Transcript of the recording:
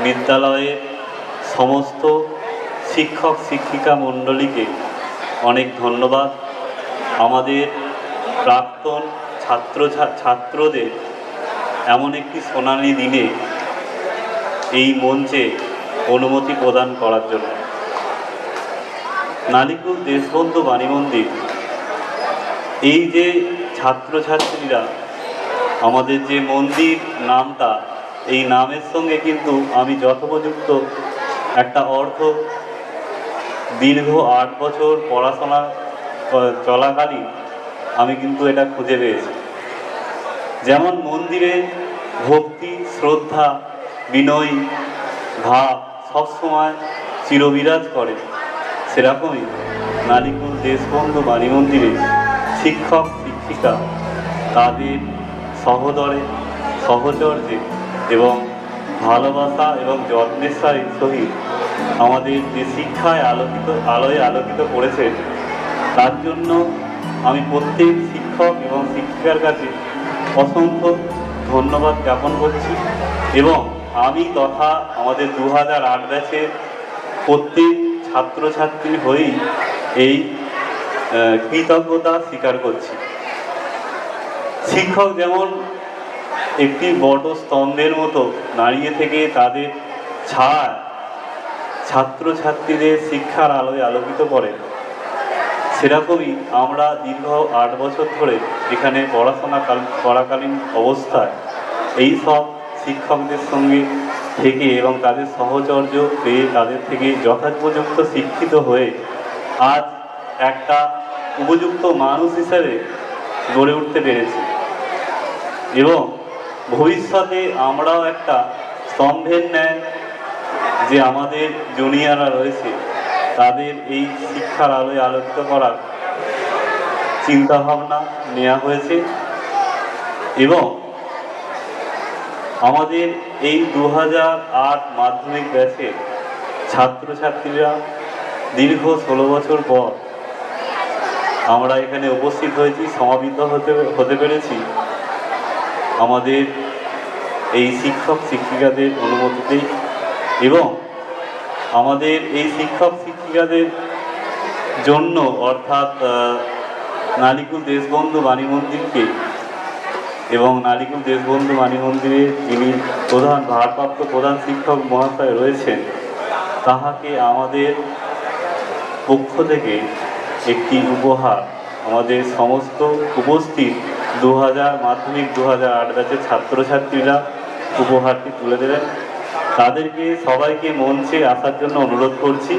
বিদ্যালয়ের সমস্ত শিক্ষক শিক্ষিকা মণ্ডলীকে অনেক ধন্যবাদ। আমাদের প্রাক্তন ছাত্রদের এমন একটি সোনালী দিনে এই মঞ্চে অনুমতি প্রদান করার জন্য। নালিকুল দেশবন্ধু বাণী মন্দির, এই যে ছাত্রছাত্রীরা আমাদের যে মন্দির নামটা, এই নামের সঙ্গে কিন্তু আমি যথোপযুক্ত একটা অর্থ দীর্ঘ 8 বছর পড়াশোনা চলাকালীন আমি কিন্তু এটা খুঁজে পেয়েছি। যেমন মন্দিরে ভক্তি, শ্রদ্ধা, বিনয় ভাব সবসময় চিরবিরাজ করে, সেরকমই নালিকুল দেশবন্ধু বাণী মন্দিরে শিক্ষক শিক্ষিকা তাদের সহচর্যে এবং ভালোবাসা এবং যত্নের সহিত আমাদের যে শিক্ষায় আলোয় আলোকিত করেছে, তার জন্য আমি প্রত্যেক শিক্ষক এবং শিক্ষিকার কাছে অসংখ্য ধন্যবাদ জ্ঞাপন করছি। এবং আমি তথা আমাদের 2008 ব্যাচের প্রত্যেক ছাত্রছাত্রীর হয়েই এই কৃতজ্ঞতা স্বীকার করছি। শিক্ষক যেমন একটি বড় স্তম্ভের মতো দাঁড়িয়ে থেকে তাদের ছায়া ছাত্রছাত্রীদের শিক্ষার আলোয় আলোকিত করে, সেরকমই আমরা দীর্ঘ 8 বছর ধরে এখানে পড়াশোনা করাকালীন অবস্থায় এই সব শিক্ষকদের সঙ্গে থেকে এবং তাদের সহচর্য পেয়ে তাদের থেকে যথোপযুক্ত শিক্ষিত হয়ে আজ একটা উপযুক্ত মানুষ হিসেবে গড়ে উঠতে পেরেছি। এবং ভবিষ্যতে আমরাও একটা স্তম্ভের ন্যায় যে আমাদের জুনিয়ররা রয়েছে তাদের এই শিক্ষার আলোয় আলোকিত করার চিন্তাভাবনা নেওয়া হয়েছে। এবং আমাদের এই 2008 মাধ্যমিক ব্যাচে ছাত্রছাত্রীরা দীর্ঘ 16 বছর পর আমরা এখানে উপস্থিত হয়েছি, সমাবেত হতে পেরেছি আমাদের এই শিক্ষক শিক্ষিকাদের অনুমতিতেই। এবং আমাদের এই শিক্ষক শিক্ষিকাদের জন্য অর্থাৎ নালিকুল দেশবন্ধু বাণী মন্দিরকে এবং নালিকুল দেশবন্ধু বাণী মন্দিরে যিনি ভারপ্রাপ্ত প্রধান শিক্ষক মহাশয় রয়েছেন, তাহাকে আমাদের পক্ষ থেকে একটি উপহার আমাদের সমস্ত উপস্থিত 2000 মাধ্যমিক 2008 ব্যাচের ছাত্রছাত্রীরা উপহারটি তুলে দেবেন। তাদেরকে সবাইকে মঞ্চে আসার জন্য অনুরোধ করছি।